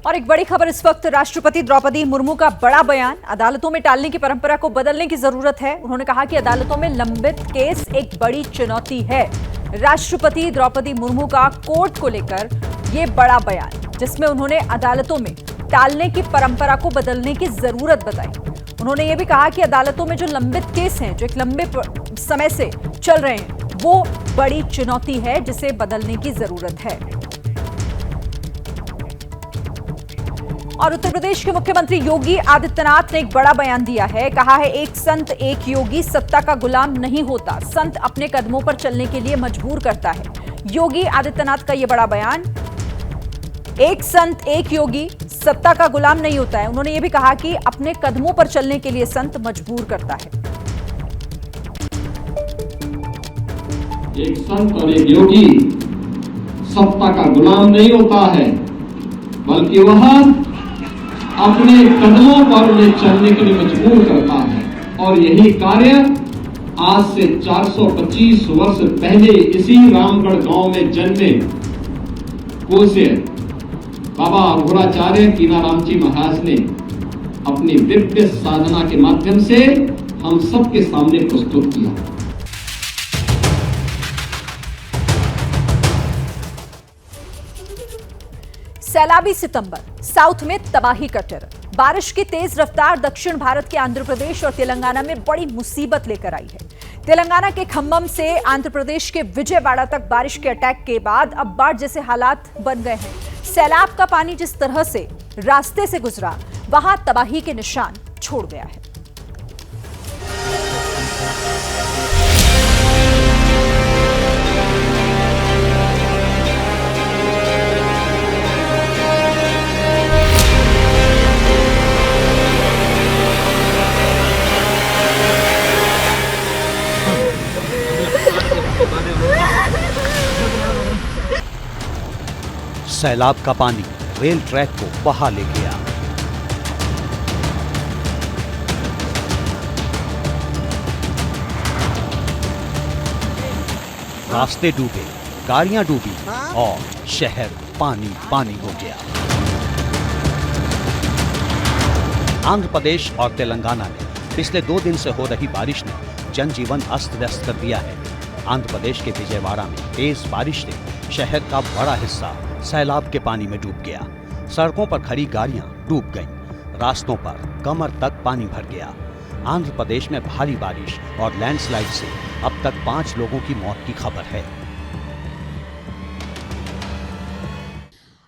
और एक बड़ी खबर इस वक्त, राष्ट्रपति द्रौपदी मुर्मू का बड़ा बयान। अदालतों में टालने की परंपरा को बदलने की जरूरत है। उन्होंने कहा कि अदालतों में लंबित केस एक बड़ी चुनौती है। राष्ट्रपति द्रौपदी मुर्मू का कोर्ट को लेकर ये बड़ा बयान, जिसमें उन्होंने अदालतों में टालने की परंपरा को बदलने की जरूरत बताई। उन्होंने ये भी कहा कि अदालतों में जो लंबित केस हैं, जो एक लंबे समय से चल रहे हैं, वो बड़ी चुनौती है जिसे बदलने की जरूरत है। और उत्तर प्रदेश के मुख्यमंत्री योगी आदित्यनाथ ने एक बड़ा बयान दिया है। कहा है, एक संत एक योगी सत्ता का गुलाम नहीं होता, संत अपने कदमों पर चलने के लिए मजबूर करता है। योगी आदित्यनाथ का यह बड़ा बयान, एक संत एक योगी सत्ता का गुलाम नहीं होता है। उन्होंने यह भी कहा कि अपने कदमों पर चलने के लिए संत मजबूर करता है। एक संत और एक योगी सत्ता का गुलाम नहीं होता है, बल्कि वह अपने कदमों पर उन्हें चलने के लिए मजबूर करता है। और यही कार्य आज से 425 वर्ष पहले इसी रामगढ़ गांव में जन्मे पूज्य बाबा अघोराचार्य कीनाराम जी महाराज ने अपनी दिव्य साधना के माध्यम से हम सबके सामने प्रस्तुत किया। सैलाबी सितंबर, साउथ में तबाही का टेरर। बारिश की तेज रफ्तार दक्षिण भारत के आंध्र प्रदेश और तेलंगाना में बड़ी मुसीबत लेकर आई है। तेलंगाना के खम्मम से आंध्र प्रदेश के विजयवाड़ा तक बारिश के अटैक के बाद अब बाढ़ जैसे हालात बन गए हैं। सैलाब का पानी जिस तरह से रास्ते से गुजरा, वहां तबाही के निशान छोड़ गया है। सैलाब का पानी रेल ट्रैक को बहा ले गया। रास्ते डूबे, गाड़ियां डूबी और शहर पानी पानी हो गया। आंध्र प्रदेश और तेलंगाना में पिछले 2 दिन से हो रही बारिश ने जनजीवन अस्त व्यस्त कर दिया है। आंध्र प्रदेश के विजयवाड़ा में तेज बारिश ने शहर का बड़ा हिस्सा सैलाब के पानी में डूब गया। सड़कों पर खड़ी गाड़ियां डूब गईं, रास्तों पर कमर तक पानी भर गया। आंध्र प्रदेश में भारी बारिश और लैंडस्लाइड से अब तक 5 लोगों की मौत की खबर है।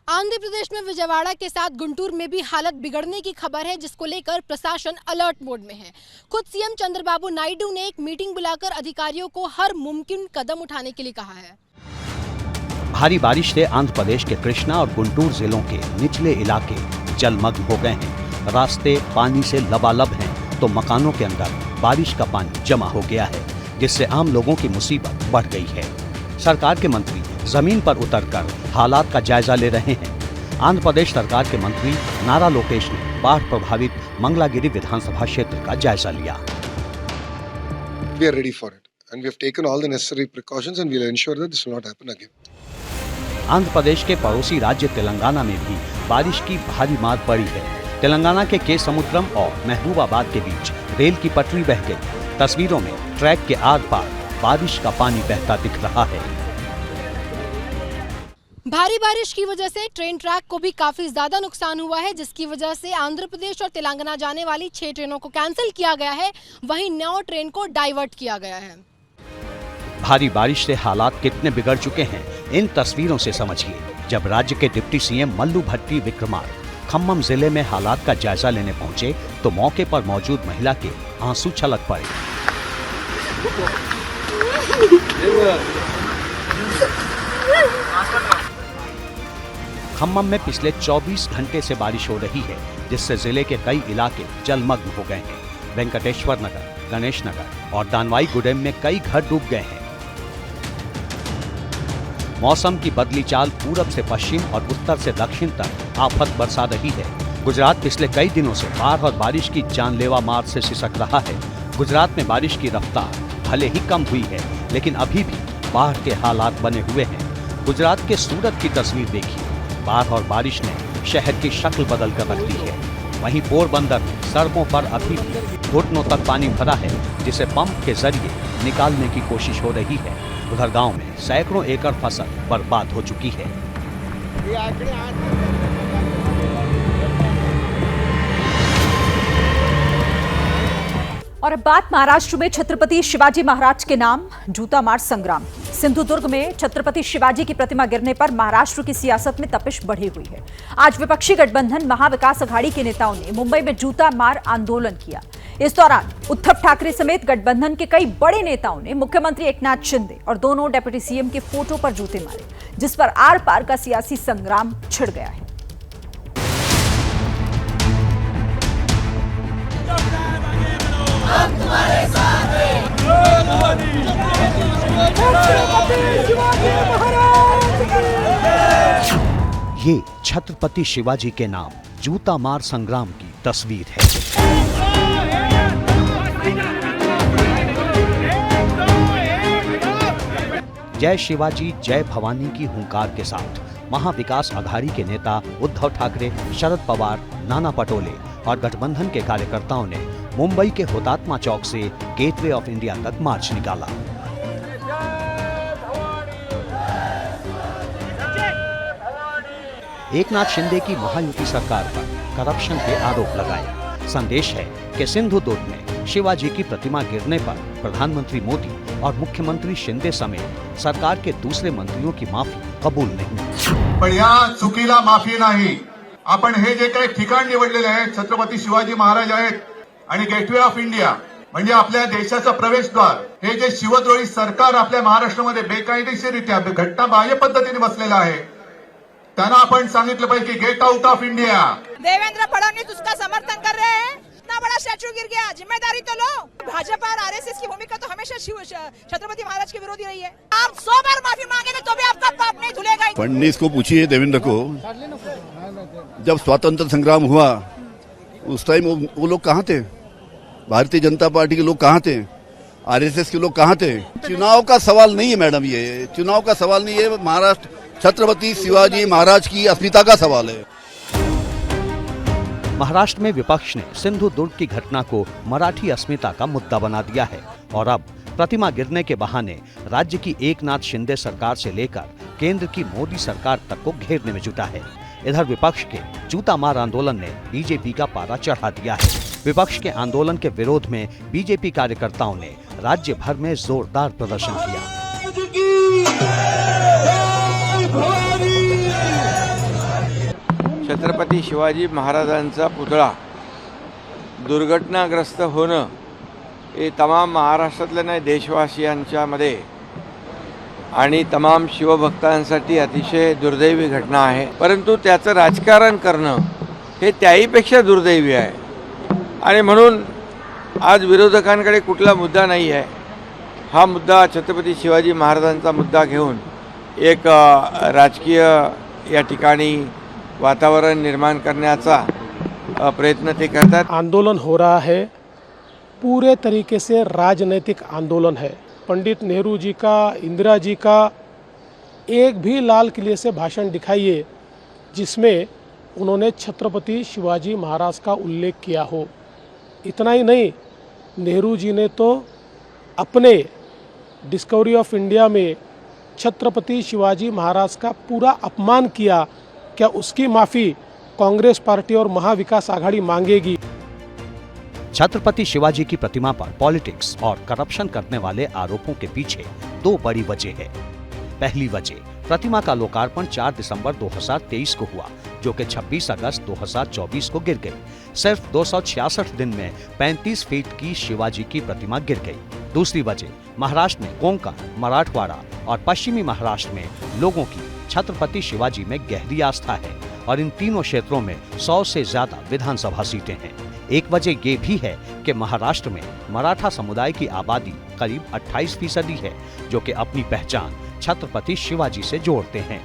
आंध्र प्रदेश में विजयवाड़ा के साथ गुंटूर में भी हालत बिगड़ने की खबर है, जिसको लेकर प्रशासन अलर्ट मोड में है। खुद सीएम चंद्रबाबू नायडू ने एक मीटिंग बुलाकर अधिकारियों को हर मुमकिन कदम उठाने के लिए कहा है। भारी बारिश से आंध्र प्रदेश के कृष्णा और गुंटूर जिलों के निचले इलाके जलमग्न हो गए हैं। रास्ते पानी से लबालब हैं, तो मकानों के अंदर बारिश का पानी जमा हो गया है, जिससे आम लोगों की मुसीबत बढ़ गई है। सरकार के मंत्री जमीन पर उतरकर हालात का जायजा ले रहे हैं। आंध्र प्रदेश सरकार के मंत्री नारा लोकेश ने बाढ़ प्रभावित मंगलागिरी विधानसभा क्षेत्र का जायजा लिया। We are ready for it and we have taken all the necessary precautions and we will ensure that this will not happen again. Andhra Pradesh के पड़ोसी राज्य तेलंगाना में भी बारिश की भारी मार पड़ी है। तेलंगाना के केसमुद्रम और महबूबाबाद के बीच रेल की पटरी बह गई। तस्वीरों में ट्रैक के आर-पार बारिश का पानी बहता दिख रहा है। भारी बारिश की वजह से ट्रेन ट्रैक को भी काफी ज्यादा नुकसान हुआ है, जिसकी वजह से आंध्र प्रदेश और तेलंगाना जाने वाली 6 ट्रेनों को कैंसिल किया गया है। वहीं 9 ट्रेन को डाइवर्ट किया गया है। भारी बारिश से हालात कितने बिगड़ चुके हैं, इन तस्वीरों से समझिए। जब राज्य के डिप्टी सीएम मल्लू भट्टी विक्रमार्क खम्मम जिले में हालात का जायजा लेने पहुंचे, तो मौके पर मौजूद महिला के आंसू छलक पड़े। खम्मम में पिछले 24 घंटे से बारिश हो रही है, जिससे जिले के कई इलाके जलमग्न हो गए हैं। वेंकटेश्वर नगर, गणेश नगर और दानवाई गुडेम में कई घर डूब गए हैं। मौसम की बदली चाल पूरब से पश्चिम और उत्तर से दक्षिण तक आफत बरसा रही है। गुजरात पिछले कई दिनों से बाढ़ और बारिश की जानलेवा मार से सिसक रहा है। गुजरात में बारिश की रफ्तार भले ही कम हुई है, लेकिन अभी भी बाढ़ के हालात बने हुए हैं। गुजरात के सूरत की तस्वीर देखिए। बाढ़ और बारिश ने शहर की शक्ल बदल कर रख दी है। वहीं पोरबंदर में सड़कों पर अभी भी घुटनों तक पानी भरा है, जिसे पंप के जरिए निकालने की कोशिश हो रही है। उधर गांव में सैकड़ों एकड़ फसल बर्बाद हो चुकी है। और अब बात महाराष्ट्र में छत्रपति शिवाजी महाराज के नाम जूता मार संग्राम की। सिंधुदुर्ग में छत्रपति शिवाजी की प्रतिमा गिरने पर महाराष्ट्र की सियासत में तपिश बढ़ी हुई है। आज विपक्षी गठबंधन महाविकास अघाड़ी के नेताओं ने मुंबई में जूता मार आंदोलन किया। इस दौरान उद्धव ठाकरे समेत गठबंधन के कई बड़े नेताओं ने मुख्यमंत्री एकनाथ शिंदे और दोनों डिप्टी सीएम के फोटो पर जूते मारे, जिस पर आर पार का सियासी संग्राम छिड़ गया है। ये छत्रपति शिवाजी के नाम जूता मार संग्राम की तस्वीर है। जय शिवाजी जय भवानी की हुंकार के साथ महाविकास अघाड़ी के नेता उद्धव ठाकरे, शरद पवार, नाना पटोले और गठबंधन के कार्यकर्ताओं ने मुंबई के हुतात्मा चौक से गेटवे ऑफ इंडिया तक मार्च निकाला। एकनाथ शिंदे की महायुति सरकार पर करप्शन के आरोप लगाए। संदेश है कि सिंधुदुर्ग में शिवाजी की प्रतिमा गिरने पर प्रधानमंत्री मोदी और मुख्यमंत्री शिंदे समेत सरकार के दूसरे मंत्रियों की माफी कबूल नहीं। पण या चुकीला माफी नाही। आपण हे जे काही ठिकाण निवडलेले आहे, छत्रपती शिवाजी महाराज आहेत आणि गेटवे ऑफ इंडिया म्हणजे आपल्या देशाचा प्रवेशद्वार, हे जे शिवद्रोही सरकार आपल्या महाराष्ट्रामध्ये बेकायदेशीररित्या घटनाबाह्य पद्धतीने बसलेलं आहे, त्यांना आपण सांगितलं पाहिजे की get out of India. Devendra Fadnavis उसका समर्थन कर रहे हैं। इतना बड़ा स्टैचू गिर गया, जिम्मेदारी तो लो। भाजपा और आरएसएस की भूमिका तो हमेशा छत्रपति महाराज के विरोधी रही है। आप 100 बार माफी मांगेंगे तो भी आपका पाप नहीं धुलेगा। फडणवीस को पूछिए, देवेंद्र को, जब स्वतंत्र संग्राम हुआ उस टाइम वो लोग कहाँ थे? भारतीय जनता पार्टी के लोग कहाँ थे? आरएसएस के लोग कहाँ थे? चुनाव का सवाल नहीं है मैडम, ये चुनाव का सवाल नहीं है। महाराष्ट्र छत्रपति शिवाजी महाराज की अस्मिता का सवाल है। महाराष्ट्र में विपक्ष ने सिंधुदुर्ग की घटना को मराठी अस्मिता का मुद्दा बना दिया है और अब प्रतिमा गिरने के बहाने राज्य की एकनाथ शिंदे सरकार से लेकर केंद्र की मोदी सरकार तक को घेरने में जुटा है। इधर विपक्ष के जूता मार आंदोलन ने बीजेपी का पारा चढ़ा दिया है। विपक्ष के आंदोलन के विरोध में बीजेपी कार्यकर्ताओं ने राज्य भर में जोरदार प्रदर्शन किया। छत्रपती शिवाजी महाराजांचा पुतळा दुर्घटनाग्रस्त होणं हे तमाम महाराष्ट्रातल्या नाही देशवासियांच्या मध्ये आणि तमाम शिवभक्तांसाठी अतिशय दुर्दैवी घटना आहे। परंतु त्याचं राजकारण करणं हे त्याहीपेक्षा दुर्दैवी आहे आणि म्हणून आज विरोधकांकडे कुठला मुद्दा नाही आहे। हा मुद्दा छत्रपती शिवाजी महाराजांचा मुद्दा घेऊन एक राजकीय या ठिकाणी वातावरण निर्माण करण्याचा प्रयत्न ते करतात। आंदोलन हो रहा है, पूरे तरीके से राजनीतिक आंदोलन है। पंडित नेहरू जी का, इंदिरा जी का एक भी लाल किले से भाषण दिखाइए जिसमें उन्होंने छत्रपति शिवाजी महाराज का उल्लेख किया हो। इतना ही नहीं, नेहरू जी ने तो अपने डिस्कवरी ऑफ इंडिया में छत्रपति शिवाजी महाराज का पूरा अपमान किया। क्या उसकी माफ़ी कांग्रेस पार्टी और महाविकास आघाड़ी मांगेगी? छत्रपति शिवाजी की प्रतिमा पर पॉलिटिक्स और करप्शन करने वाले आरोपों के पीछे दो बड़ी वजह है। पहली वजह, प्रतिमा का लोकार्पण 4 दिसंबर 2023 को हुआ, जो कि 26 अगस्त 2024 को गिर गई। सिर्फ 266 दिन में 35 फीट की शिवाजी की प्रतिमा गिर गई। दूसरी वजह, महाराष्ट्र में कोंकण, मराठवाड़ा और पश्चिमी महाराष्ट्र में लोगों की छत्रपति शिवाजी में गहरी आस्था है और इन तीनों क्षेत्रों में 100 से ज्यादा विधानसभा सीटें हैं। एक वजह ये भी है कि महाराष्ट्र में मराठा समुदाय की आबादी करीब 28% है, जो कि अपनी पहचान छत्रपति शिवाजी से जोड़ते हैं।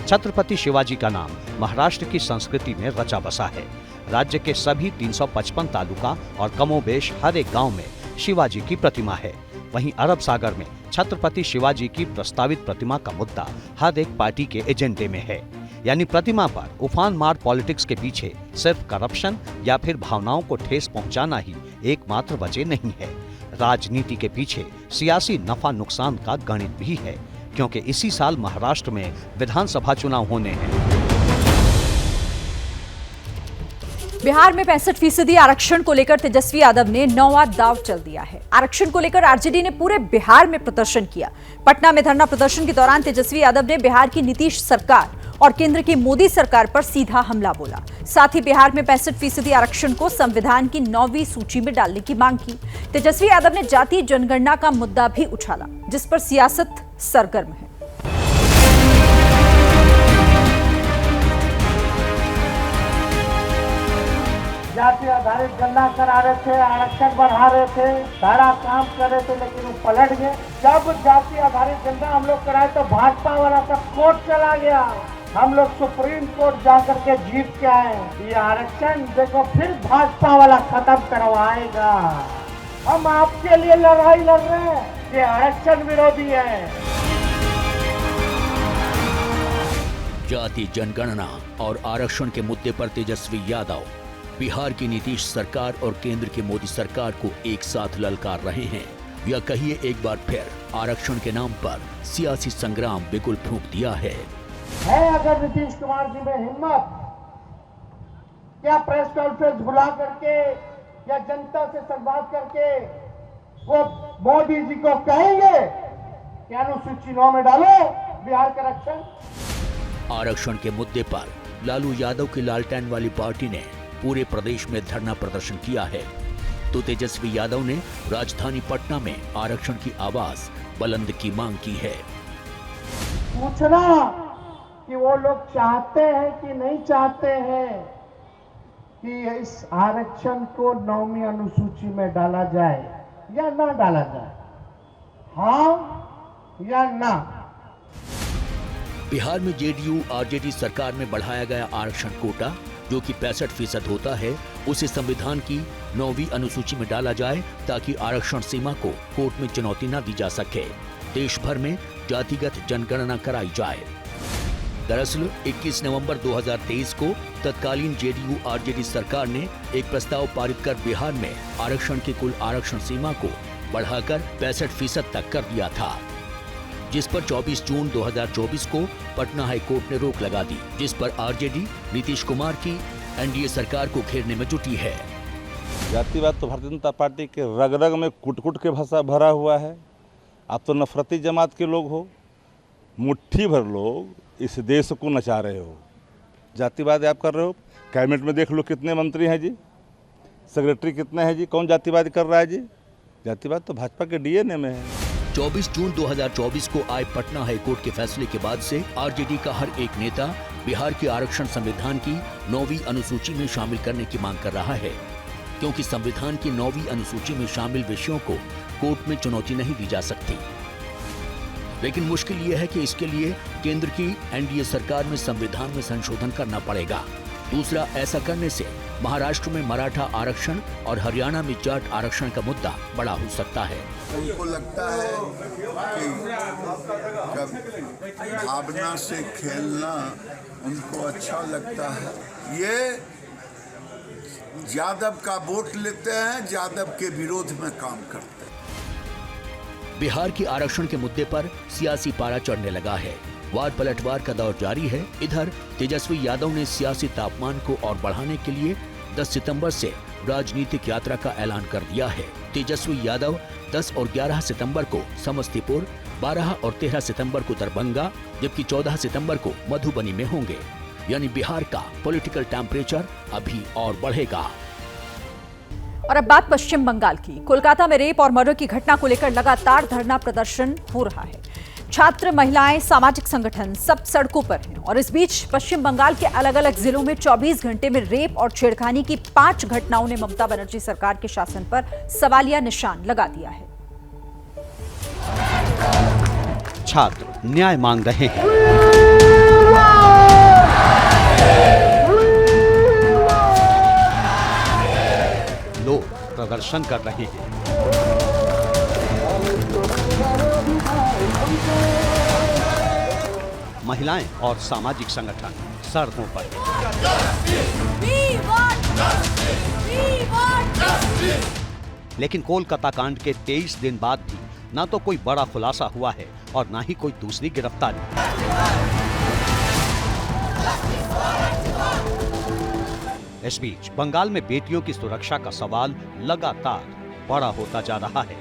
छत्रपति शिवाजी का नाम महाराष्ट्र की संस्कृति में रचा बसा है। राज्य के सभी 355 तालुका और कमोबेश हर एक गांव में शिवाजी की प्रतिमा है। वहीं अरब सागर में छत्रपति शिवाजी की प्रस्तावित प्रतिमा का मुद्दा हर एक पार्टी के एजेंडे में है। यानी प्रतिमा पर उफान मार पॉलिटिक्स के पीछे सिर्फ करप्शन या फिर भावनाओं को ठेस पहुंचाना ही एकमात्र वजह नहीं है। राजनीति के पीछे सियासी नफा नुकसान का गणित भी है, क्योंकि इसी साल महाराष्ट्र में विधानसभा चुनाव होने हैं। बिहार में 65% आरक्षण को लेकर तेजस्वी यादव ने नौवां दांव चल दिया है। आरक्षण को लेकर आरजेडी ने पूरे बिहार में प्रदर्शन किया। पटना में धरना प्रदर्शन के दौरान तेजस्वी यादव ने बिहार की नीतीश सरकार और केंद्र की मोदी सरकार पर सीधा हमला बोला। साथ ही बिहार में 65% आरक्षण को संविधान की 9वीं सूची में डालने की मांग की। तेजस्वी यादव ने जातीय जनगणना का मुद्दा भी उछाला, जिस पर सियासत सरगर्म है। जाति आधारित गणना करा रहे थे, आरक्षण बढ़ा रहे थे, सारा काम कर रहे थे, लेकिन वो पलट गए। जब जाति आधारित गणना हम लोग कराए तो भाजपा वाला सब कोर्ट चला गया। हम लोग सुप्रीम कोर्ट जाकर के जीत के आए। ये आरक्षण देखो फिर भाजपा वाला खत्म करवाएगा। हम आपके लिए लड़ाई लड़ रहे हैं, ये आरक्षण विरोधी है। जाति जनगणना और आरक्षण के मुद्दे पर तेजस्वी यादव बिहार की नीतीश सरकार और केंद्र की मोदी सरकार को एक साथ ललकार रहे हैं, या कहिए एक बार फिर आरक्षण के नाम पर सियासी संग्राम बिगुल फूंक दिया है। अगर नीतीश कुमार जी में हिम्मत, क्या प्रेस कॉन्फ्रेंस बुला करके या जनता से संवाद करके वो मोदी जी को कहेंगे कि अनुसूची 9 में डालो बिहार का आरक्षण। आरक्षण के मुद्दे पर लालू यादव की लालटेन वाली पार्टी ने पूरे प्रदेश में धरना प्रदर्शन किया है, तो तेजस्वी यादव ने राजधानी पटना में आरक्षण की आवाज बुलंद की मांग की है। पूछना कि वो लोग चाहते हैं कि नहीं चाहते हैं कि इस आरक्षण को 9वीं अनुसूची में डाला जाए या ना डाला जाए, हाँ या ना। बिहार में जेडीयू आरजेडी सरकार में बढ़ाया गया आरक्षण कोटा, जो कि 65% होता है, उसे संविधान की 9वीं अनुसूची में डाला जाए ताकि आरक्षण सीमा को कोर्ट में चुनौती न दी जा सके। देश भर में जातिगत जनगणना कराई जाए। दरअसल 21 नवंबर 2023 को तत्कालीन जेडीयू आरजेडी सरकार ने एक प्रस्ताव पारित कर बिहार में आरक्षण की कुल आरक्षण सीमा को बढ़ाकर 65% तक कर दिया था, जिस पर 24 जून 2024 को पटना हाई कोर्ट ने रोक लगा दी, जिस पर आरजेडी नीतीश कुमार की एनडीए सरकार को घेरने में जुटी है। जातिवाद तो भारतीय जनता पार्टी के रग रग में कुट-कुट के भाषा भरा हुआ है। आप तो नफरती जमात के लोग हो, मुट्ठी भर लोग इस देश को नचा रहे हो। जातिवाद आप कर रहे हो। कैबिनेट में देख लो कितने मंत्री हैं जी, सेक्रेटरी कितने हैं जी, कौन जातिवाद कर रहा है जी? जातिवाद तो भाजपा के डीएनए में है। 24 जून 2024 को आए पटना हाईकोर्ट के फैसले के बाद से आरजेडी का हर एक नेता बिहार के आरक्षण संविधान की 9वीं अनुसूची में शामिल करने की मांग कर रहा है, क्योंकि संविधान की 9वीं अनुसूची में शामिल विषयों को कोर्ट में चुनौती नहीं दी जा सकती। लेकिन मुश्किल ये है कि इसके लिए केंद्र की एनडीए सरकार में संविधान में संशोधन करना पड़ेगा। दूसरा, ऐसा करने से महाराष्ट्र में मराठा आरक्षण और हरियाणा में जाट आरक्षण का मुद्दा बड़ा हो सकता है। उनको लगता है कि जब भावना से खेलना उनको अच्छा लगता है। ये यादव का वोट लेते हैं, यादव के विरोध में काम करते हैं। बिहार की आरक्षण के मुद्दे पर सियासी पारा चढ़ने लगा है। वार पलटवार का दौर जारी है। इधर तेजस्वी यादव ने सियासी तापमान को और बढ़ाने के लिए 10 सितंबर से राजनीतिक यात्रा का ऐलान कर दिया है। तेजस्वी यादव 10 और 11 सितंबर को समस्तीपुर, 12 और 13 सितंबर को दरभंगा, जबकि 14 सितंबर को मधुबनी में होंगे। यानी बिहार का पॉलिटिकल टेम्परेचर अभी और बढ़ेगा। और अब बात पश्चिम बंगाल की। कोलकाता में रेप और मर्डर की घटना को लेकर लगातार धरना प्रदर्शन हो रहा है। छात्र, महिलाएं, सामाजिक संगठन सब सड़कों पर हैं। और इस बीच पश्चिम बंगाल के अलग अलग जिलों में 24 घंटे में रेप और छेड़खानी की 5 घटनाओं ने ममता बनर्जी सरकार के शासन पर सवालिया निशान लगा दिया है। छात्र न्याय मांग रहे हैं। लोग प्रदर्शन कर रहे हैं। महिलाएं और सामाजिक संगठन सड़कों पर। लेकिन कोलकाता कांड के 23 दिन बाद भी न तो कोई बड़ा खुलासा हुआ है और न ही कोई दूसरी गिरफ्तारी। इस बीच बंगाल में बेटियों की सुरक्षा का सवाल लगातार बड़ा होता जा रहा है।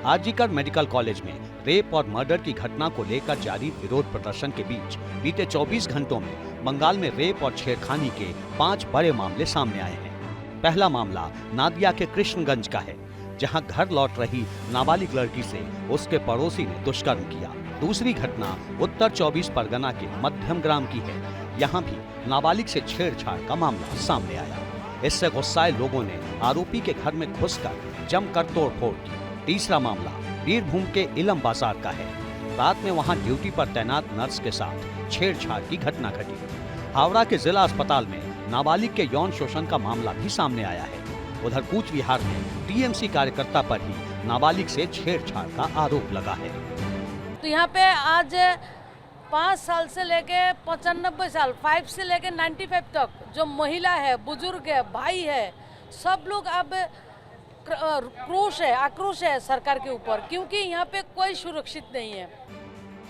आरजीकर मेडिकल कॉलेज में रेप और मर्डर की घटना को लेकर जारी विरोध प्रदर्शन के बीच बीते 24 घंटों में बंगाल में रेप और छेड़खानी के 5 बड़े मामले सामने आए हैं। पहला मामला नादिया के कृष्णगंज का है, जहां घर लौट रही नाबालिग लड़की से उसके पड़ोसी ने दुष्कर्म किया। दूसरी घटना उत्तर 24 परगना के मध्यम ग्राम की है। यहाँ भी नाबालिग से छेड़छाड़ का मामला सामने आया। इससे गुस्साए लोगों ने आरोपी के घर में घुसकर जमकर तोड़फोड़ की। तीसरा मामला बीरभूम के इलम बाजार का है। रात में वहां ड्यूटी पर तैनात नर्स के साथ छेड़छाड़ की घटना घटी। हावड़ा के जिला अस्पताल में नाबालिग के यौन शोषण का मामला भी सामने आया है। उधर कूच बिहार में टीएमसी कार्यकर्ता पर ही नाबालिग से छेड़छाड़ का आरोप लगा है। तो यहाँ पे आज 5 साल से लेके 95 साल 5 से लेके 95 तक जो महिला है, बुजुर्ग है, भाई है, सब लोग अब आक्रोश है सरकार के ऊपर, क्योंकि यहाँ पे कोई सुरक्षित नहीं है।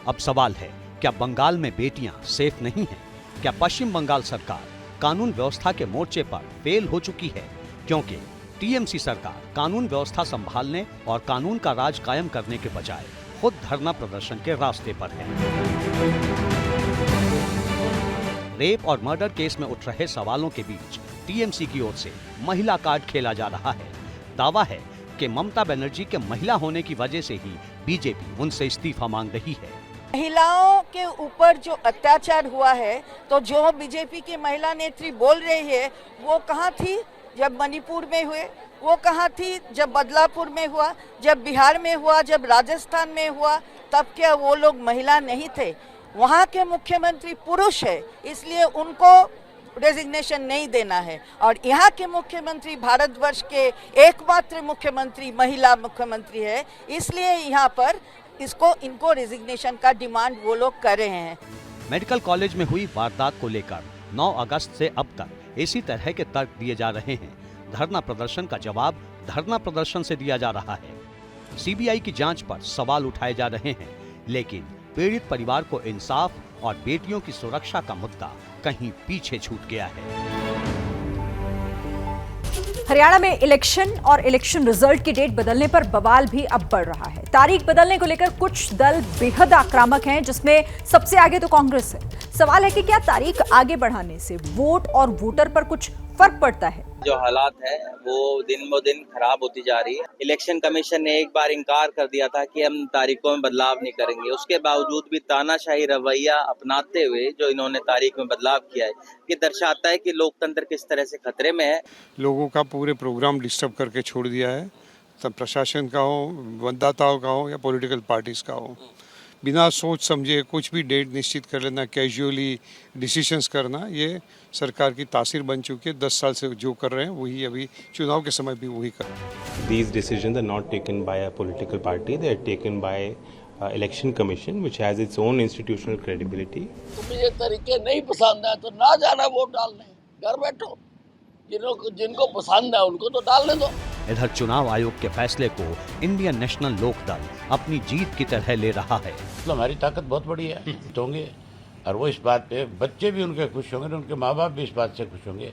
अब सवाल है, क्या बंगाल में बेटियां सेफ नहीं हैं? क्या पश्चिम बंगाल सरकार कानून व्यवस्था के मोर्चे पर फेल हो चुकी है? क्योंकि टीएमसी सरकार कानून व्यवस्था संभालने और कानून का राज कायम करने के बजाय खुद धरना प्रदर्शन के रास्ते पर है। रेप और मर्डर केस में उठ रहे सवालों के बीच टीएमसी की ओर से महिला कार्ड खेला जा रहा है। दावा है कि ममता बनर्जी के महिला होने की वजह से ही बीजेपी उनसे इस्तीफा मांग रही है। महिलाओं के ऊपर जो अत्याचार हुआ है, तो जो बीजेपी की महिला नेत्री बोल रही है, वो कहाँ थी जब मणिपुर में हुए? वो कहाँ थी जब बदलापुर में हुआ, जब बिहार में हुआ, जब राजस्थान में हुआ? तब क्या वो लोग महिला नहीं थे? वहाँ के मुख्यमंत्री पुरुष है, इसलिए उनको रेजिग्नेशन नहीं देना है। और यहाँ के मुख्यमंत्री भारतवर्ष के एकमात्र मुख्यमंत्री महिला मुख्यमंत्री है, इसलिए यहाँ पर इनको रेजिग्नेशन का डिमांड वो लोग कर रहे हैं। मेडिकल कॉलेज में हुई वारदात को लेकर 9 अगस्त से अब तक इसी तरह के तर्क दिए जा रहे हैं। धरना प्रदर्शन का जवाब धरना प्रदर्शन से दिया जा रहा है। सीबीआई की जांच पर सवाल उठाए जा रहे हैं, लेकिन पीड़ित परिवार को इंसाफ और बेटियों की सुरक्षा का मुद्दा कहीं पीछे छूट गया है। हरियाणा में इलेक्शन और इलेक्शन रिजल्ट की डेट बदलने पर बवाल भी अब बढ़ रहा है। तारीख बदलने को लेकर कुछ दल बेहद आक्रामक हैं, जिसमें सबसे आगे तो कांग्रेस है। सवाल है कि क्या तारीख आगे बढ़ाने से वोट और वोटर पर कुछ फर्क पड़ता है? जो हालात है वो दिन ब दिन खराब होती जा रही है। इलेक्शन कमीशन ने एक बार इनकार कर दिया था कि हम तारीखों में बदलाव नहीं करेंगे, उसके बावजूद भी तानाशाही रवैया अपनाते हुए जो इन्होंने तारीख में बदलाव किया है, ये दर्शाता है कि लोकतंत्र किस तरह से खतरे में है। लोगों का पूरे प्रोग्राम डिस्टर्ब करके छोड़ दिया है, तब प्रशासन का हो, मतदाताओं का हो या पॉलिटिकल पार्टीज का हो। बिना सोच समझे कुछ भी डेट निश्चित कर लेना, कैजुअली डिसीजंस करना, ये सरकार की तासीर बन चुकी है। 10 साल से जो कर रहे हैं वही अभी चुनाव के समय भी वही कर रहे हैं। These decisions are not taken by a political party, they are taken by election commission which has its own institutional credibility. तुम्हें ये तरीके नहीं पसंद है तो ना जाना वोट डालने, घर बैठो। जिनको पसंद है उनको तो डालने दो। इधर चुनाव आयोग के फैसले को इंडियन नेशनल लोकदल अपनी जीत की तरह ले रहा है। तो हमारी ताकत बहुत बड़ी है, होंगे और वो इस बात पे बच्चे भी उनके खुश होंगे, उनके माँ बाप भी इस बात से खुश होंगे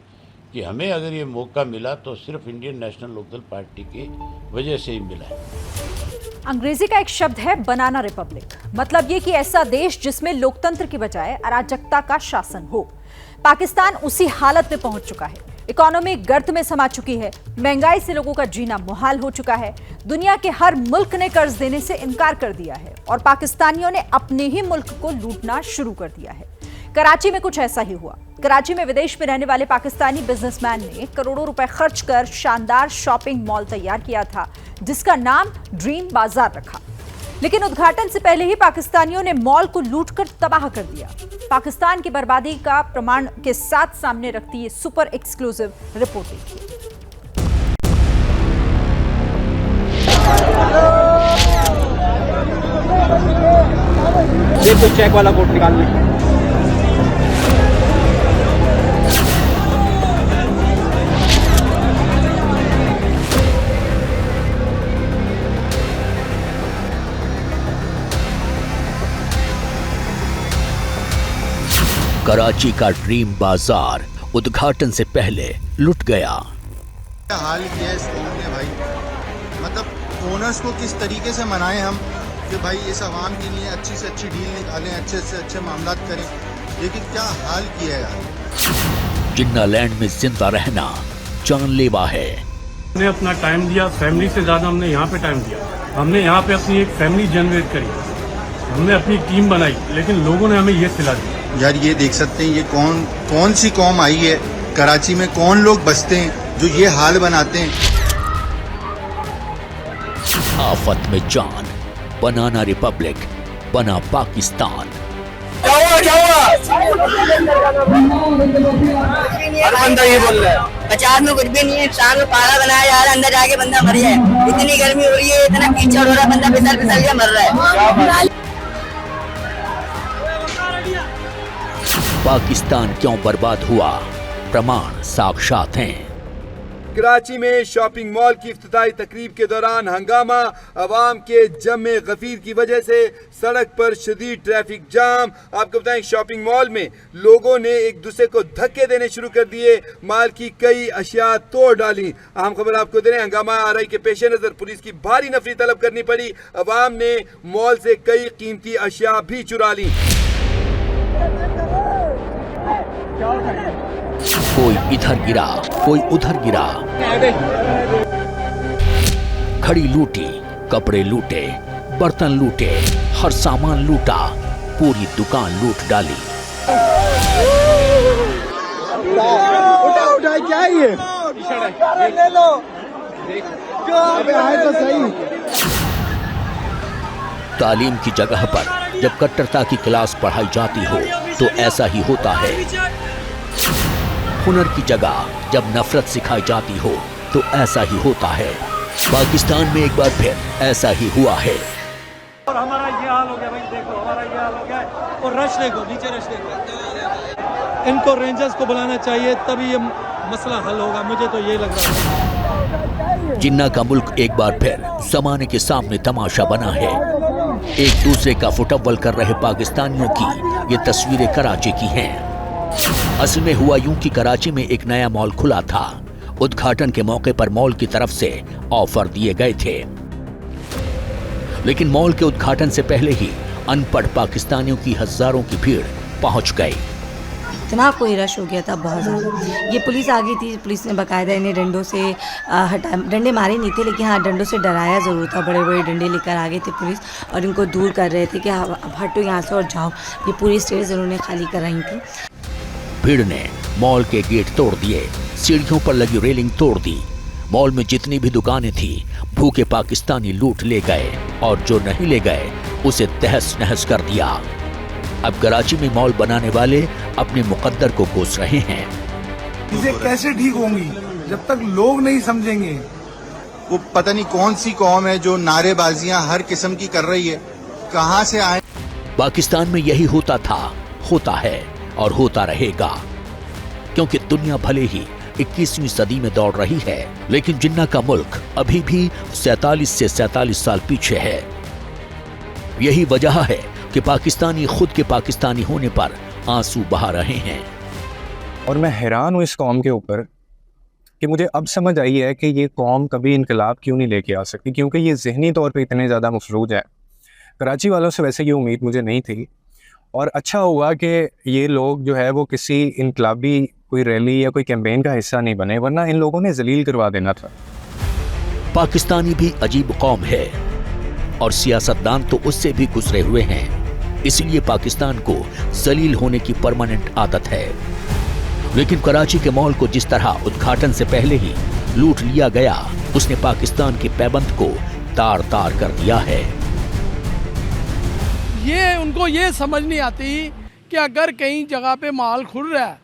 कि हमें अगर ये मौका मिला तो सिर्फ इंडियन नेशनल लोकदल पार्टी की वजह से ही मिला है। अंग्रेजी का एक शब्द है बनाना रिपब्लिक, मतलब ये कि ऐसा देश जिसमें लोकतंत्र की बजाय अराजकता का शासन हो। पाकिस्तान उसी हालत में पहुंच चुका है। इकोनॉमी गर्त में समा चुकी है, महंगाई से लोगों का जीना मुहाल हो चुका है। दुनिया के हर मुल्क ने कर्ज देने से इनकार कर दिया है और पाकिस्तानियों ने अपने ही मुल्क को लूटना शुरू कर दिया है। कराची में कुछ ऐसा ही हुआ। कराची में विदेश में रहने वाले पाकिस्तानी बिजनेसमैन ने करोड़ों रुपए खर्च कर शानदार शॉपिंग मॉल तैयार किया था, जिसका नाम ड्रीम बाजार रखा। लेकिन उद्घाटन से पहले ही पाकिस्तानियों ने मॉल को लूटकर तबाह कर दिया। पाकिस्तान की बर्बादी का प्रमाण के साथ सामने रखती है सुपर एक्सक्लूसिव रिपोर्टिंग। ये कोई चेक वाला कोट निकाल ले। कराची का ड्रीम बाजार उद्घाटन से पहले लुट गया। क्या हाल किया इस कौम ने भाई, मतलब ओनर्स को किस तरीके से मनाएं हम कि भाई इस आवाम के लिए अच्छी से अच्छी डील निकालें, अच्छे से अच्छे मामला करें, लेकिन क्या हाल किया है यार। जिन्ना लैंड में जिंदा रहना जानलेवा है। हमने अपना टाइम दिया, फैमिली से ज़्यादा हमने यहाँ पे टाइम दिया। हमने यहाँ पे अपनी एक फैमिली जनरेट करी, हमने अपनी टीम बनाई, लेकिन लोगों ने हमें ये सिला दिया। यार ये देख सकते हैं ये कौन सी कौम आई है, कराची में कौन लोग बसते हैं जो ये हाल बनाते हैं। आफत में जान, बनाना रिपब्लिक बना पाकिस्तान। बंदा ये बोल रहा है 50 में कुछ भी नहीं है, शाम में पाला बनाया जा रहा है, अंदर जाके बंदा मर जाए। इतनी गर्मी हो रही है, इतना कीचड़ हो रहा है, बंदा फिसल के मर रहा है। पाकिस्तान क्यों बर्बाद हुआ, प्रमाण साक्षात हैं। कराची में शॉपिंग मॉल की इफ्तिताही तकरीब के दौरान हंगामा, अवाम के जमे गफीर की वजह से सड़क पर शदीद ट्रैफिक जाम। आपको बताएं शॉपिंग मॉल में लोगों ने एक दूसरे को धक्के देने शुरू कर दिए, माल की कई अशिया तोड़ डाली। अहम खबर आपको दे रहे हैं, हंगामा आरई के पेश नजर पुलिस की भारी नफरी तलब करनी पड़ी। अवाम ने मॉल से कई कीमती अशिया भी चुरा ली। कोई इधर गिरा, कोई उधर गिरा, घड़ी लूटी, कपड़े लूटे, बर्तन लूटे, हर सामान लूटा, पूरी दुकान लूट डाली। उठा क्या ये ले लो, अबे आए तो सही। तालीम की जगह पर जब कट्टरता की क्लास पढ़ाई जाती हो तो ऐसा ही होता है। हुनर की जगह जब नफरत सिखाई जाती हो तो ऐसा ही होता है। पाकिस्तान में एक बार फिर ऐसा ही हुआ है। और हमारा ये हाल हो गया भाई, देखो हमारा ये हाल हो गया है। और रश देखो, नीचे रश देखो, इनको रेंजर्स को बुलाना चाहिए तभी ये मसला हल होगा, मुझे तो ये लग रहा है। जिन्ना का मुल्क एक बार फिर जमाने के सामने तमाशा बना है। एक दूसरे का फुटअव्वल कर रहे पाकिस्तानियों की ये तस्वीरें कराची की हैं। असल में हुआ यूं कि कराची में एक नया मॉल खुला था। उद्घाटन के मौके पर मॉल की तरफ से ऑफर दिए गए थे, लेकिन मॉल के उद्घाटन से पहले ही अनपढ़ पाकिस्तानियों की हजारों की भीड़ पहुंच गई। इतना कोई रश हो गया था बहुत ज़्यादा। ये पुलिस आ गई थी, पुलिस ने बाकायदा इन्हें डंडों से डंडे मारे नहीं थे, लेकिन हाँ डंडों से डराया ज़रूर था। बड़े बड़े डंडे लेकर आ गए थे पुलिस और इनको दूर कर रहे थे कि अब हटो यहाँ से और जाओ। ये पूरी स्टेज उन्होंने खाली कराई थी। भीड़ ने मॉल के गेट तोड़ दिए, सीढ़ियों पर लगी रेलिंग तोड़ दी। मॉल में जितनी भी दुकानें थी भूखे पाकिस्तानी लूट ले गए और जो नहीं ले गए उसे तहस नहस कर दिया। अब कराची में मॉल बनाने वाले अपने मुकद्दर को कोस रहे हैं। चीजें कैसे ठीक होंगी जब तक लोग नहीं समझेंगे। वो पता नहीं कौन सी कौम है जो नारेबाजियां हर किस्म की कर रही है, कहां से आए। पाकिस्तान में यही होता था, होता है और होता रहेगा, क्योंकि दुनिया भले ही 21वीं सदी में दौड़ रही है, लेकिन जिन्ना का मुल्क अभी भी 47 से 47 साल पीछे है। यही वजह है कि पाकिस्तानी खुद के पाकिस्तानी होने पर आंसू बहा रहे हैं। और मैं हैरान हूँ इस कौम के ऊपर कि मुझे अब समझ आई है कि ये कौम कभी इनकलाब क्यों नहीं लेके आ सकती, क्योंकि ये ज़हनी तौर पे इतने ज़्यादा मफलूज है। कराची वालों से वैसे ये उम्मीद मुझे नहीं थी, और अच्छा हुआ कि ये लोग जो है वो किसी इनकलाबी कोई रैली या कोई कैंपेन का हिस्सा नहीं बने, वरना इन लोगों ने जलील करवा देना था। पाकिस्तानी भी अजीब कौम है और सियासतदान तो उससे भी गुजरे हुए हैं, इसलिए पाकिस्तान को जलील होने की परमानेंट आदत है। लेकिन कराची के मॉल को जिस तरह उद्घाटन से पहले ही लूट लिया गया, उसने पाकिस्तान के पैबंद को तार तार कर दिया है। ये उनको ये समझ नहीं आती कि अगर कहीं जगह पे माल खुल रहा है,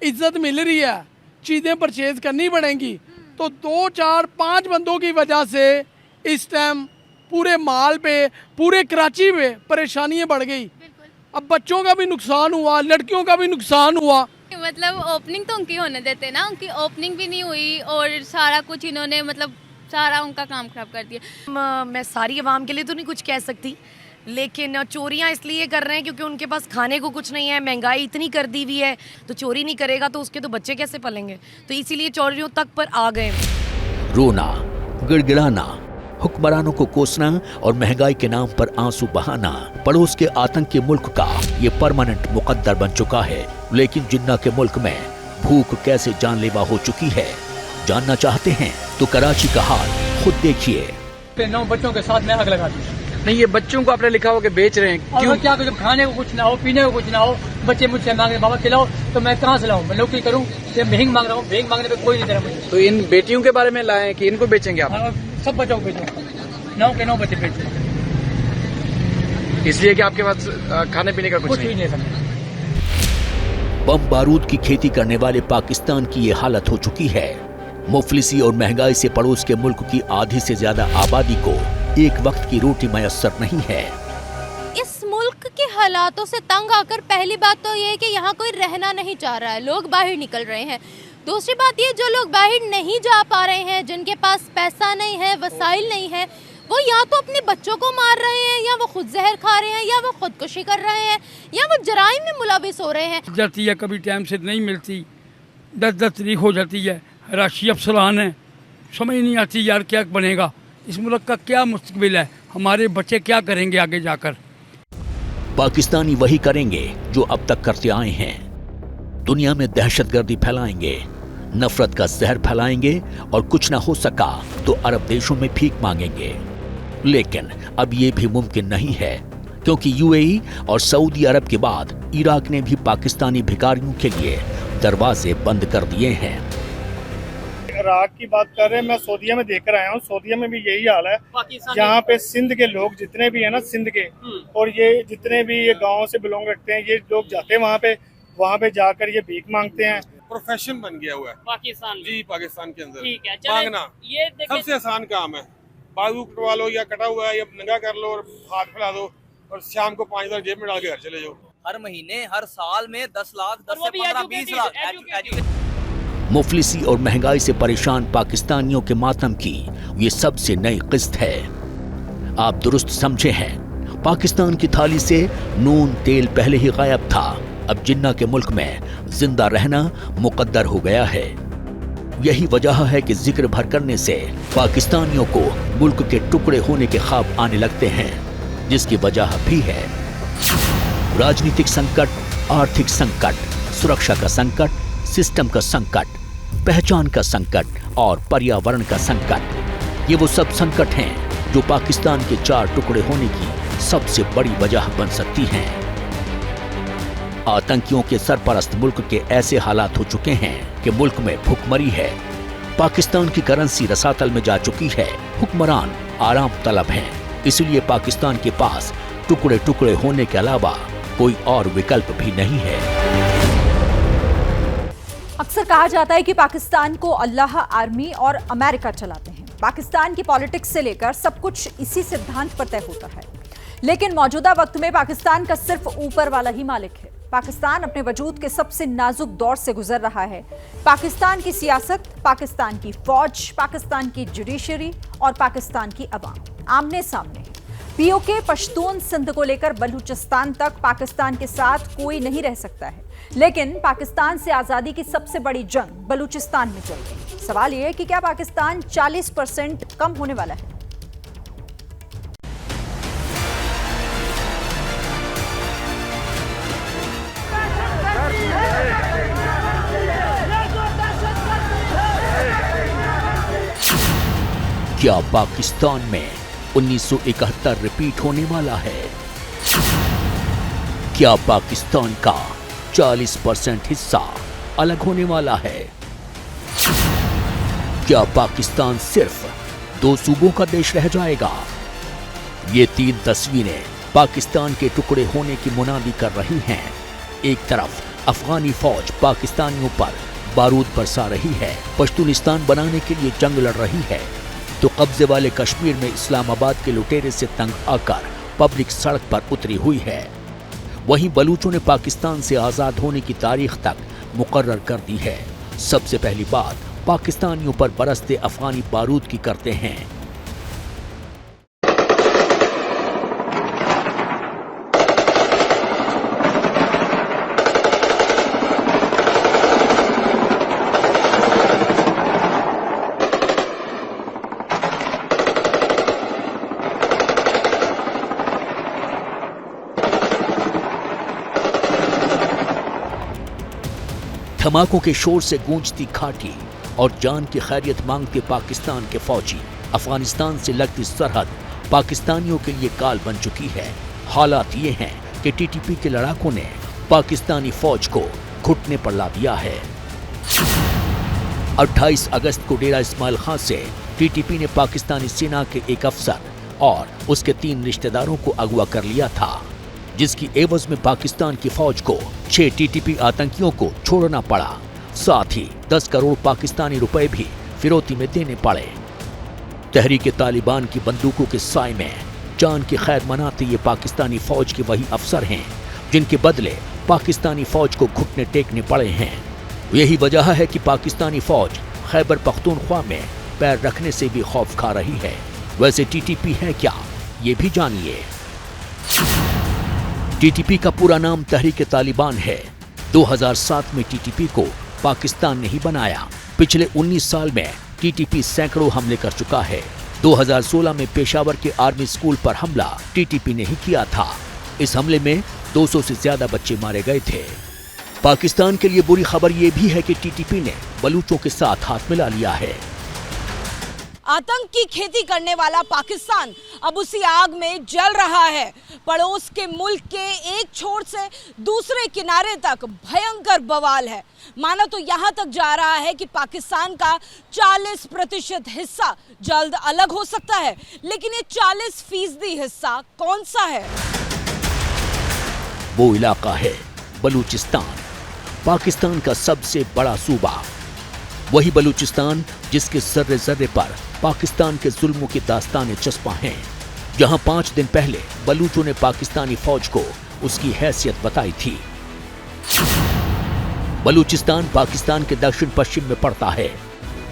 इज्जत मिल रही है, चीज़ें परचेज करनी पड़ेंगी, तो 2, 4, 5 बंदों की वजह से इस टाइम पूरे माल पे, पूरे कराची में परेशानियां बढ़ गई। अब बच्चों का भी नुकसान हुआ, लड़कियों का भी नुकसान हुआ। मतलब ओपनिंग तो उनकी होने देते ना, उनकी ओपनिंग भी नहीं हुई और सारा कुछ इन्होंने मतलब सारा उनका काम खराब कर दिया। मैं सारी आवाम के लिए तो नहीं कुछ कह सकती, लेकिन चोरियां इसलिए कर रहे हैं क्योंकि उनके पास खाने को कुछ नहीं है, महंगाई इतनी कर दी हुई है, तो चोरी नहीं करेगा तो उसके तो बच्चे कैसे पलेंगे, तो इसीलिए चोरियों तक पर आ गए। रोना, गिड़गिड़ाना, हुक्मरानों को कोसना और महंगाई के नाम पर आंसू बहाना पड़ोस के आतंकी मुल्क का ये परमानेंट मुकद्दर बन चुका है। लेकिन जिन्ना के मुल्क में भूख कैसे जानलेवा हो चुकी है, जानना चाहते हैं तो कराची का हाल खुद देखिए। 9 बच्चों के साथ में आग लगा दी। नहीं, ये बच्चों को आपने लिखा हो कि बेच रहे हैं, क्यों? क्या जब खाने को कुछ ना हो, पीने को कुछ ना हो, बच्चे मुझसे मांगे बाबा खिलाओ, तो मैं कहाँ से लाऊं? मैं नौकरी करूं, भीख मांग रहा हूँ, भीख मांगने पे कोई नहीं दे रहा मुझे। तो इन बेटियों के बारे में लाए कि इनको बेचेंगे आप? सब बच्चों को बेचो, 9 के 9 बच्चे बेचो, इसलिए कि आपके पास खाने पीने का कुछ नहीं है। बम बारूद की खेती करने वाले पाकिस्तान की ये हालत हो चुकी है। मुफलिसी और महंगाई से पड़ोस के मुल्क की आधी से ज्यादा आबादी को एक वक्त की रोटी मयस्सर नहीं है। इस मुल्क के हालातों से तंग आकर पहली बात तो ये है कि यहाँ कोई रहना नहीं चाह रहा है, लोग बाहर निकल रहे हैं। दूसरी बात ये, जो लोग बाहर नहीं जा पा रहे हैं, जिनके पास पैसा नहीं है, वसाइल नहीं है, वो या तो अपने बच्चों को मार रहे हैं, या वो खुद जहर खा रहे हैं, या वो खुदकुशी कर रहे हैं, या वो जराइम में मुलविस हो रहे हैं। जाती है, कभी टाइम से नहीं मिलती, 10 तारीख हो जाती है, राशि अफसरान है, समझ नहीं आती यार क्या बनेगा, इस मुल्क का क्या मुस्तकबिल है, हमारे बच्चे क्या करेंगे आगे जाकर। पाकिस्तानी वही करेंगे जो अब तक करते आए हैं। दुनिया में दहशतगर्दी फैलाएंगे, नफरत का जहर फैलाएंगे और कुछ ना हो सका तो अरब देशों में भीख मांगेंगे। लेकिन अब ये भी मुमकिन नहीं है, क्योंकि यूएई और सऊदी अरब के बाद इराक ने भी पाकिस्तानी भिखारियों के लिए दरवाजे बंद कर दिए हैं। इराक की बात कर रहे हैं, मैं सऊदीया में देख कर आया हूँ, सऊदीया में भी यही हाल है। यहाँ पे सिंध के लोग जितने भी है ना, सिंध के, और ये जितने भी ये गाँव से बिलोंग रखते हैं, ये लोग जाते हैं वहाँ पे जाकर ये भीख मांगते हैं। प्रोफेशन बन गया हुआ है पाकिस्तान जी, पाकिस्तान के अंदर ठीक है, मांगना ये सबसे आसान काम है। बाजू कटवा लो या कटा हुआ है या नंगा कर लो और हाथ फैला दो और शाम को 5,000 जेब में डाल के घर चले जाओ। हर महीने, हर साल में 10 लाख, 10 से 15, 20 लाख। मुफलिसी और महंगाई से परेशान पाकिस्तानियों के मातम की ये सबसे नई किस्त है। आप दुरुस्त समझे हैं, पाकिस्तान की थाली से नून तेल पहले ही गायब था, अब जिन्ना के मुल्क में जिंदा रहना मुकद्दर हो गया है। यही वजह है कि जिक्र भर करने से पाकिस्तानियों को मुल्क के टुकड़े होने के ख्वाब आने लगते हैं, जिसकी वजह भी है राजनीतिक संकट, आर्थिक संकट, सुरक्षा का संकट, सिस्टम का संकट, पहचान का संकट और पर्यावरण का संकट। ये वो सब संकट हैं जो पाकिस्तान के 4 टुकड़े होने की सबसे बड़ी वजह बन सकती हैं। आतंकियों के सरपरस्त मुल्क के ऐसे हालात हो चुके हैं कि मुल्क में भुखमरी है, पाकिस्तान की करेंसी रसातल में जा चुकी है, हुक्मरान आराम तलब हैं, इसलिए पाकिस्तान के पास टुकड़े टुकड़े होने के अलावा कोई और विकल्प भी नहीं है। अक्सर कहा जाता है कि पाकिस्तान को अल्लाह, आर्मी और अमेरिका चलाते हैं। पाकिस्तान की पॉलिटिक्स से लेकर सब कुछ इसी सिद्धांत पर तय होता है, लेकिन मौजूदा वक्त में पाकिस्तान का सिर्फ ऊपर वाला ही मालिक है। पाकिस्तान अपने वजूद के सबसे नाजुक दौर से गुजर रहा है। पाकिस्तान की सियासत, पाकिस्तान की फौज, पाकिस्तान की जुडिशरी और पाकिस्तान की अवाम आमने सामने है। पीओके, पश्तून, सिंध को लेकर बलूचिस्तान तक पाकिस्तान के साथ कोई नहीं रह सकता है, लेकिन पाकिस्तान से आजादी की सबसे बड़ी जंग बलूचिस्तान में चल रही है। सवाल यह है कि क्या पाकिस्तान 40% कम होने वाला है? क्या पाकिस्तान में 1971 रिपीट होने वाला है? क्या पाकिस्तान का 40% हिस्सा अलग होने वाला है? क्या पाकिस्तान सिर्फ 2 सूबों का देश रह जाएगा? ये 3 तस्वीरें पाकिस्तान के टुकड़े होने की मुनादी कर रही हैं। एक तरफ अफगानी फौज पाकिस्तानियों पर बारूद बरसा रही है, पश्तूनिस्तान बनाने के लिए जंग लड़ रही है, तो कब्जे वाले कश्मीर में इस्लामाबाद के लुटेरे से तंग आकर पब्लिक सड़क पर उतरी हुई है। वहीं बलूचों ने पाकिस्तान से आजाद होने की तारीख तक मुकर्रर कर दी है। सबसे पहली बात पाकिस्तानियों पर बरसते अफगानी बारूद की करते हैं। धमाकों के शोर से गूंजती घाटी और जान की खैरियत मांगते पाकिस्तान के फौजी। अफगानिस्तान से लगती सरहद पाकिस्तानियों के लिए काल बन चुकी है। हालात ये हैं कि टीटीपी के लड़ाकों ने पाकिस्तानी फौज को घुटने पर ला दिया है। 28 अगस्त को डेरा इस्माइल खां से टीटीपी ने पाकिस्तानी सेना के एक अफसर और उसके 3 रिश्तेदारों को अगवा कर लिया था, जिसकी एवज में पाकिस्तान की फौज को 6 टीटीपी आतंकियों को छोड़ना पड़ा। साथ ही 10 करोड़ पाकिस्तानी रुपए भी फिरौती में देने पड़े। तहरीक तालिबान की बंदूकों के साए में जान की खैर मनाते ये पाकिस्तानी फौज के वही अफसर हैं जिनके बदले पाकिस्तानी फौज को घुटने टेकने पड़े हैं। यही वजह है कि पाकिस्तानी फौज खैबर पख्तूनख्वा में पैर रखने से भी खौफ खा रही है। वैसे टीटीपी है क्या, ये भी जानिए। टीटीपी का पूरा नाम तहरीक तालिबान है। 2007 में टीटीपी को पाकिस्तान ने ही बनाया। पिछले 19 साल में टीटीपी सैकड़ों हमले कर चुका है। 2016 में पेशावर के आर्मी स्कूल पर हमला टीटीपी ने ही किया था। इस हमले में 200 से ज्यादा बच्चे मारे गए थे। पाकिस्तान के लिए बुरी खबर यह भी है कि टीटीपी ने बलूचों के साथ हाथ मिला लिया है। आतंक की खेती करने वाला पाकिस्तान अब उसी आग में जल रहा है। पड़ोस के मुल्क के एक छोर से दूसरे किनारे तक भयंकर बवाल है। माना तो यहां तक जा रहा है कि पाकिस्तान का 40% हिस्सा जल्द अलग हो सकता है, लेकिन ये 40% हिस्सा कौन सा है? वो इलाका है बलूचिस्तान, पाकिस्तान का सबसे बड़ा सूबा। वही बलूचिस्तान जिसके जर्रे जर्रे पर पाकिस्तान के जुल्मों की दास्तानें चस्पा हैं, जहां 5 दिन पहले बलूचों ने पाकिस्तानी फौज को उसकी हैसियत बताई थी। बलूचिस्तान पाकिस्तान के दक्षिण पश्चिम में पड़ता है।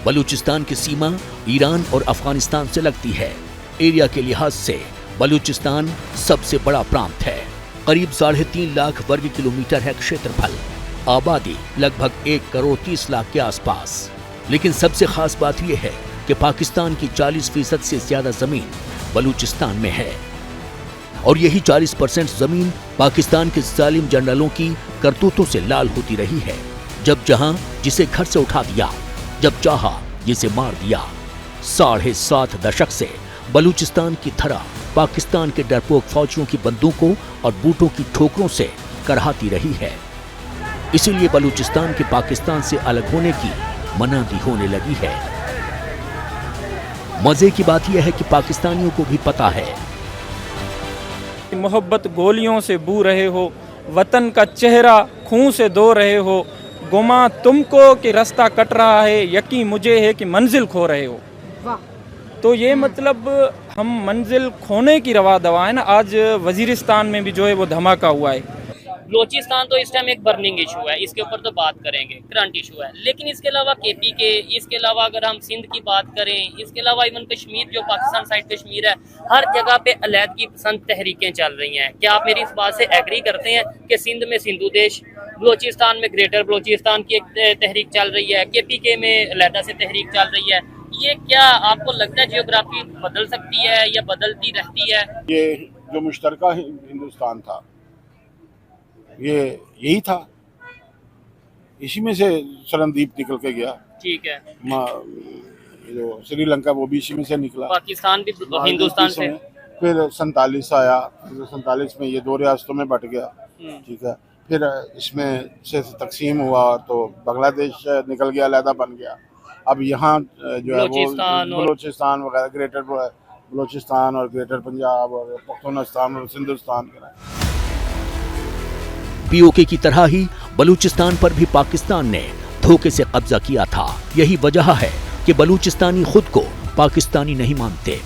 बलूचिस्तान की सीमा ईरान और अफगानिस्तान से लगती है। एरिया के लिहाज से बलूचिस्तान सबसे बड़ा प्रांत है। करीब 3.5 लाख वर्ग किलोमीटर है क्षेत्रफल। आबादी लगभग 1 करोड़ 30 लाख के आसपास। लेकिन सबसे खास बात यह है कि पाकिस्तान की 40% से ज्यादा जमीन बलूचिस्तान में है और यही 40% जमीन पाकिस्तान के जालिम जनरलों की करतूतों से लाल होती रही है। जब जहां जिसे घर से उठा दिया, जब चाहा जिसे मार दिया। 7.5 दशक से बलूचिस्तान की धरा पाकिस्तान के डरपोक फौजियों की बंदूकों और बूटों की ठोकरों से करहाती रही है। इसीलिए बलूचिस्तान के पाकिस्तान से अलग होने की मनाही होने लगी है। मजे की बात यह है कि पाकिस्तानियों को भी पता है। मोहब्बत गोलियों से बू रहे हो, वतन का चेहरा खून से धो रहे हो, गुमा तुमको कि रास्ता कट रहा है, यकीन मुझे है कि मंजिल खो रहे हो। तो ये मतलब हम मंजिल खोने की रवा दवा है ना। आज वजीरिस्तान में भी जो है वो धमाका हुआ है। बलोचिस्तान तो इस टाइम एक बर्निंग इशू है, इसके ऊपर तो बात करेंगे, करंट इशू है। लेकिन इसके अलावा केपी के, इसके अलावा अगर हम सिंध की बात करें, इसके अलावा इवन कश्मीर, जो पाकिस्तान साइड कश्मीर है, हर जगह पे अलहदगी पसंद तहरीकें चल रही हैं। क्या आप मेरी इस बात से एग्री करते हैं कि सिंध में सिंधु देश, बलोचिस्तान में ग्रेटर बलोचिस्तान की एक तहरीक चल रही है, KPK में अलहदा से तहरीक चल रही है? ये क्या आपको लगता है जियोग्राफी बदल सकती है या बदलती रहती है? ये जो मुश्तरका हिंदुस्तान था, ये यही था, इसी में से शरणदीप निकल के गया। ठीक है। जो श्रीलंका वो भी इसी में से निकला, पाकिस्तान भी हिंदुस्तान से। फिर 47 आया, 47 में ये 2 रियासतों में बट गया। ठीक है। फिर इसमें से तकसीम हुआ तो बांग्लादेश निकल गया, अलहदा बन गया। अब यहाँ जो है वो बलूचिस्तान वगैरह, ग्रेटर बलूचिस्तान और ग्रेटर पंजाब और पख्तूनस्तान और सिंधुस्तान POK की तरह ही बलूचिस्तान पर भी पाकिस्तान ने धोखे से कब्जा किया था। यही वजह है कि बलूचिस्तानी खुद को पाकिस्तानी नहीं मानते।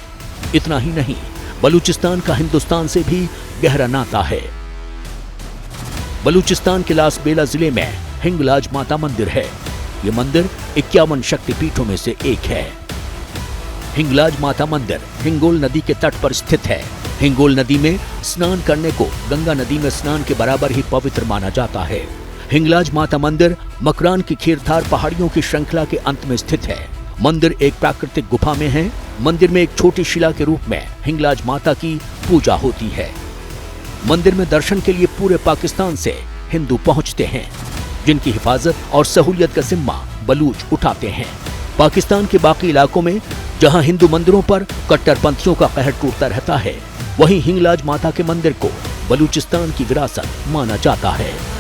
इतना ही नहीं, बलूचिस्तान का हिंदुस्तान से भी गहरा नाता है। बलूचिस्तान के लासबेला जिले में हिंगलाज माता मंदिर है। ये मंदिर 51 शक्तिपीठों में से एक है। हिंगलाज माता मंदिर हिंगोल नदी के तट पर स्थित है। हिंगोल नदी में स्नान करने को गंगा नदी में स्नान के बराबर ही पवित्र माना जाता है। हिंगलाज माता मंदिर मकरान की खीरधार पहाड़ियों की श्रृंखला के अंत में स्थित है। मंदिर एक प्राकृतिक गुफा में है। मंदिर में एक छोटी शिला के रूप में हिंगलाज माता की पूजा होती है। मंदिर में दर्शन के लिए पूरे पाकिस्तान से हिंदू पहुंचते हैं। जिनकी हिफाजत और सहूलियत का जिम्मा बलूच उठाते हैं। पाकिस्तान के बाकी इलाकों में जहां हिंदू मंदिरों पर कट्टरपंथियों का कहर टूटता रहता है, वहीं हिंगलाज माता के मंदिर को बलूचिस्तान की विरासत माना जाता है।